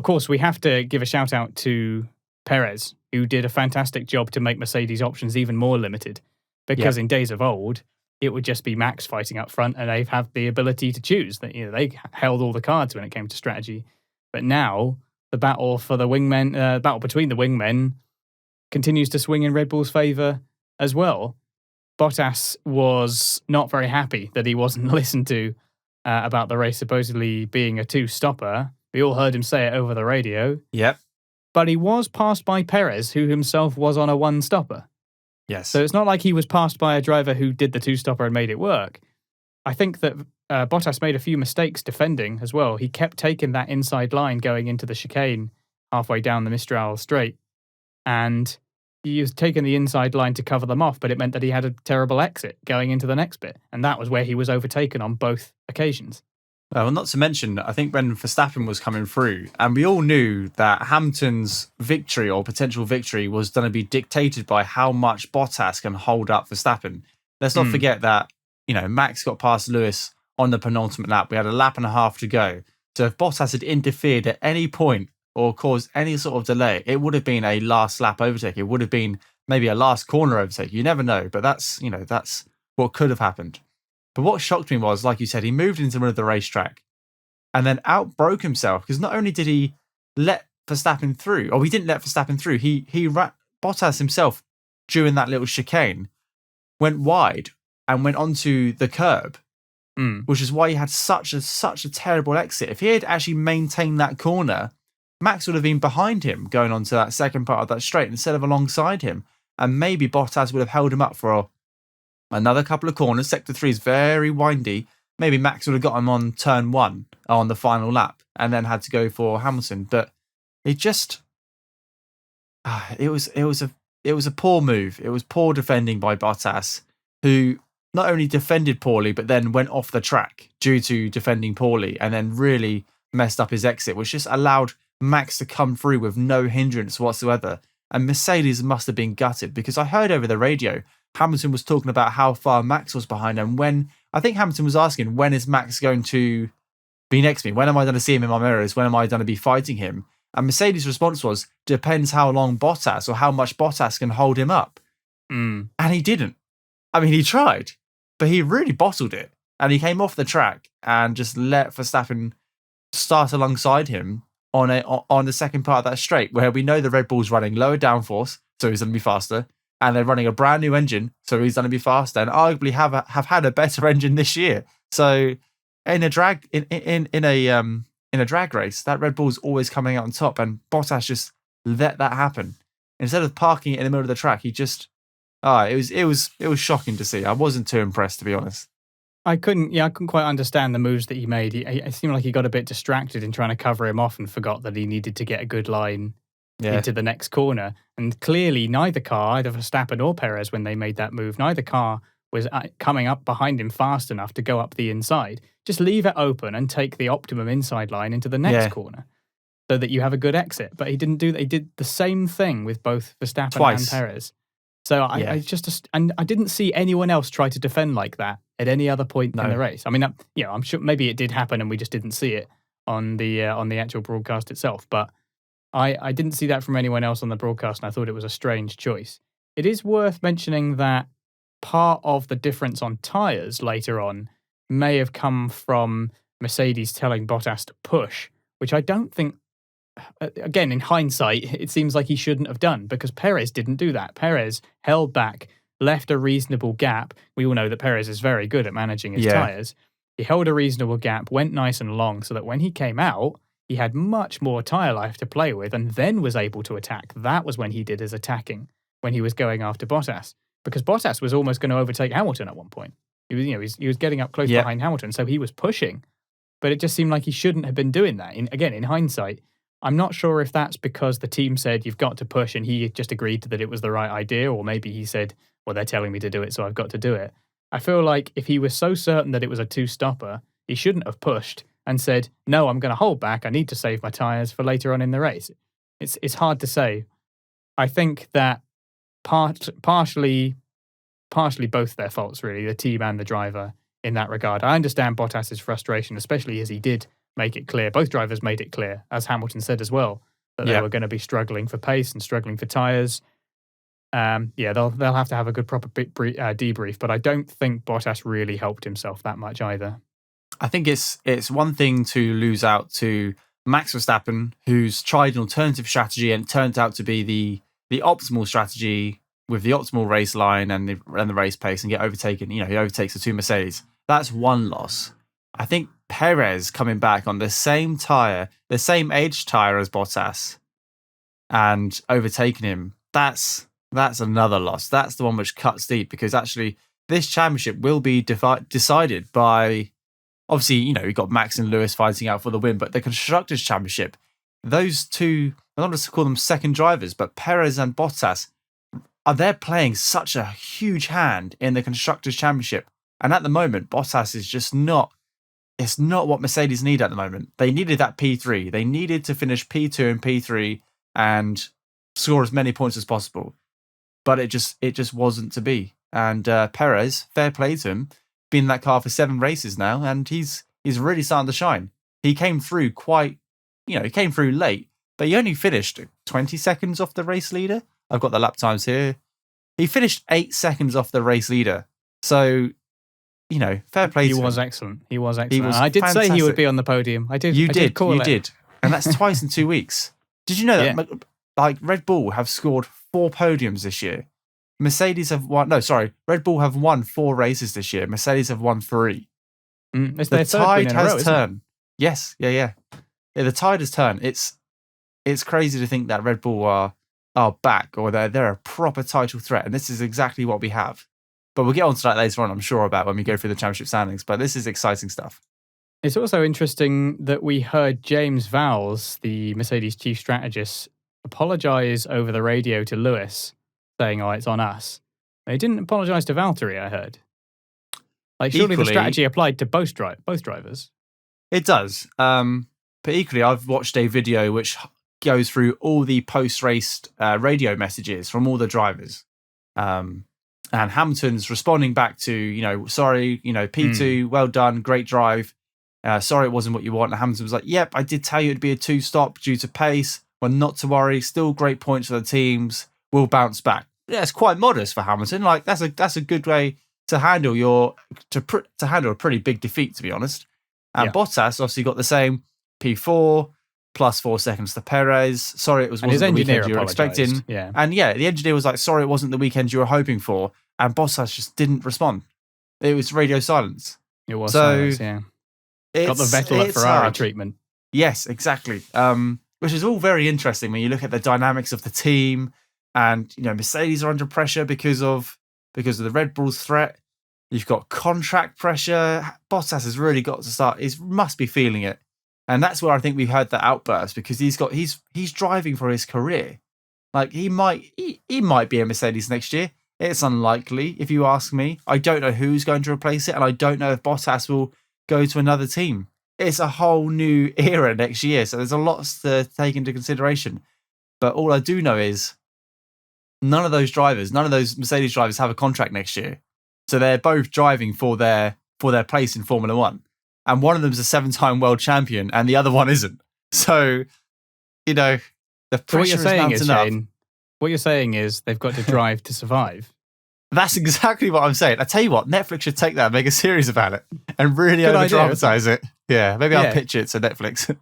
course, we have to give a shout out to Perez, who did a fantastic job to make Mercedes options even more limited. Because in days of old, it would just be Max fighting up front, and they've had the ability to choose. That they held all the cards when it came to strategy. But now the battle for the wingmen, battle between the wingmen, continues to swing in Red Bull's favour as well. Bottas was not very happy that he wasn't listened to about the race supposedly being a two-stopper. We all heard him say it over the radio. Yep. But he was passed by Perez, who himself was on a one-stopper. Yes. So it's not like he was passed by a driver who did the two-stopper and made it work. I think that Bottas made a few mistakes defending as well. He kept taking that inside line going into the chicane halfway down the Mistral straight. And he was taking the inside line to cover them off, but it meant that he had a terrible exit going into the next bit. And that was where he was overtaken on both occasions. Well, not to mention, I think when Verstappen was coming through, and we all knew that Hamilton's victory or potential victory was going to be dictated by how much Bottas can hold up Verstappen. Let's not forget that, Max got past Lewis on the penultimate lap. We had a lap and a half to go. So if Bottas had interfered at any point or caused any sort of delay, it would have been a last lap overtake. It would have been maybe a last corner overtake. You never know, but that's what could have happened. But what shocked me was, like you said, he moved into the middle of the racetrack and then outbroke himself, because not only did he let Verstappen through, or he didn't let Verstappen through, Bottas himself, during that little chicane, went wide and went onto the curb, which is why he had such a terrible exit. If he had actually maintained that corner, Max would have been behind him going onto that second part of that straight instead of alongside him. And maybe Bottas would have held him up for another couple of corners. Sector 3 is very windy. Maybe Max would have got him on turn 1 on the final lap and then had to go for Hamilton. But it just, it was a poor move. It was poor defending by Bottas, who not only defended poorly, but then went off the track due to defending poorly and then really messed up his exit, which just allowed Max to come through with no hindrance whatsoever. And Mercedes must have been gutted, because I heard over the radio Hamilton was talking about how far Max was behind, and when I think Hamilton was asking, when is Max going to be next to me? When am I going to see him in my mirrors? When am I going to be fighting him? And Mercedes' response was, depends how long Bottas or how much Bottas can hold him up. And he didn't. I mean, he tried, but he really bottled it. And he came off the track and just let Verstappen start alongside him on the second part of that straight, where we know the Red Bull's running lower downforce, so he's going to be faster. And they're running a brand new engine, so he's going to be faster, and arguably have had a better engine this year. So in a drag in a drag race, that Red Bull's always coming out on top, and Bottas just let that happen. Instead of parking it in the middle of the track, he just it was shocking to see. I wasn't too impressed, to be honest. I couldn't quite understand the moves that he made. It seemed like he got a bit distracted in trying to cover him off and forgot that he needed to get a good line into the next corner. And clearly neither car, either Verstappen or Perez, when they made that move, neither car was coming up behind him fast enough to go up the inside. Just leave it open and take the optimum inside line into the next corner so that you have a good exit. But he didn't do that. He did the same thing with both Verstappen and Perez. So I didn't see anyone else try to defend like that at any other point in the race. I mean, I'm sure maybe it did happen and we just didn't see it on the actual broadcast itself. But I didn't see that from anyone else on the broadcast, and I thought it was a strange choice. It is worth mentioning that part of the difference on tyres later on may have come from Mercedes telling Bottas to push, which I don't think, again, in hindsight, it seems like he shouldn't have done, because Perez didn't do that. Perez held back, left a reasonable gap. We all know that Perez is very good at managing his tyres. He held a reasonable gap, went nice and long, so that when he came out, he had much more tyre life to play with, and then was able to attack. That was when he did his attacking, when he was going after Bottas, because Bottas was almost going to overtake Hamilton at one point. He was getting up close behind Hamilton, so he was pushing. But it just seemed like he shouldn't have been doing that. In hindsight, I'm not sure if that's because the team said you've got to push, and he just agreed that it was the right idea, or maybe he said, well, they're telling me to do it, so I've got to do it. I feel like if he was so certain that it was a two-stopper, he shouldn't have pushed and said, no, I'm going to hold back. I need to save my tyres for later on in the race. It's hard to say. I think that partially both their faults, really, the team and the driver in that regard. I understand Bottas's frustration, especially as he did make it clear. Both drivers made it clear, as Hamilton said as well, that they were going to be struggling for pace and struggling for tyres. They'll have to have a good proper debrief, but I don't think Bottas really helped himself that much either. I think it's one thing to lose out to Max Verstappen, who's tried an alternative strategy and it turned out to be the optimal strategy with the optimal race line and the race pace and get overtaken. He overtakes the two Mercedes. That's one loss. I think Perez coming back on the same tyre, the same age tyre as Bottas, and overtaking him, that's another loss. That's the one which cuts deep, because actually this championship will be decided by, obviously, you've got Max and Lewis fighting out for the win, but the Constructors' Championship, those two, I don't want to call them second drivers, but Perez and Bottas, they're playing such a huge hand in the Constructors' Championship. And at the moment, Bottas is just it's not what Mercedes need at the moment. They needed that P3. They needed to finish P2 and P3 and score as many points as possible. But it just wasn't to be. And Perez, fair play to him, been in that car for 7 races now, and he's really starting to shine. He came through late, but he only finished 20 seconds off the race leader. I've got the lap times here. He finished 8 seconds off the race leader. So, fair play to him. He was excellent. I did say he would be on the podium. I did. You did. And that's twice in 2 weeks. Did you know that Red Bull have scored 4 podiums this year? Red Bull have won 4 races this year. Mercedes have won 3. It's the tide has turned. Yes, yeah. The tide has turned. It's crazy to think that Red Bull are back, or they're a proper title threat, and this is exactly what we have. But we'll get on to that later on, I'm sure, about when we go through the championship standings. But this is exciting stuff. It's also interesting that we heard James Vowles, the Mercedes chief strategist, apologise over the radio to Lewis, saying, it's on us. They didn't apologise to Valtteri, I heard. Surely the strategy applied to both drivers. It does. But equally, I've watched a video which goes through all the post-race radio messages from all the drivers. And Hamilton's responding back to, sorry, P2, well done, great drive. Sorry it wasn't what you want. And Hamilton was like, yep, I did tell you it'd be a 2-stop due to pace. Well, not to worry. Still great points for the teams. We'll bounce back. Yeah, it's quite modest for Hamilton. That's a good way to handle to handle a pretty big defeat, to be honest. And Bottas obviously got the same P4 plus 4 seconds to Perez. Sorry, it wasn't the weekend you were expecting. Yeah. And the engineer was like, sorry, it wasn't the weekend you were hoping for. And Bottas just didn't respond. It was radio silence. It was silence, yeah. Got the Vettel at Ferrari treatment. Yes, exactly. Which is all very interesting when you look at the dynamics of the team. And, Mercedes are under pressure because of the Red Bull's threat. You've got contract pressure. Bottas has really got to start. He must be feeling it. And that's where I think we've heard that outburst, because he's driving for his career. He might be a Mercedes next year. It's unlikely, if you ask me. I don't know who's going to replace it, and I don't know if Bottas will go to another team. It's a whole new era next year, so there's a lot to take into consideration. But all I do know is none of those Mercedes drivers have a contract next year. So they're both driving for their place in Formula One. And one of them's a 7-time world champion and the other one isn't. So, the pressure is mounting up. Shane, what you're saying is they've got to drive to survive. That's exactly what I'm saying. I tell you what, Netflix should take that and make a series about it and really over-dramatize it. Yeah, maybe I'll pitch it to Netflix.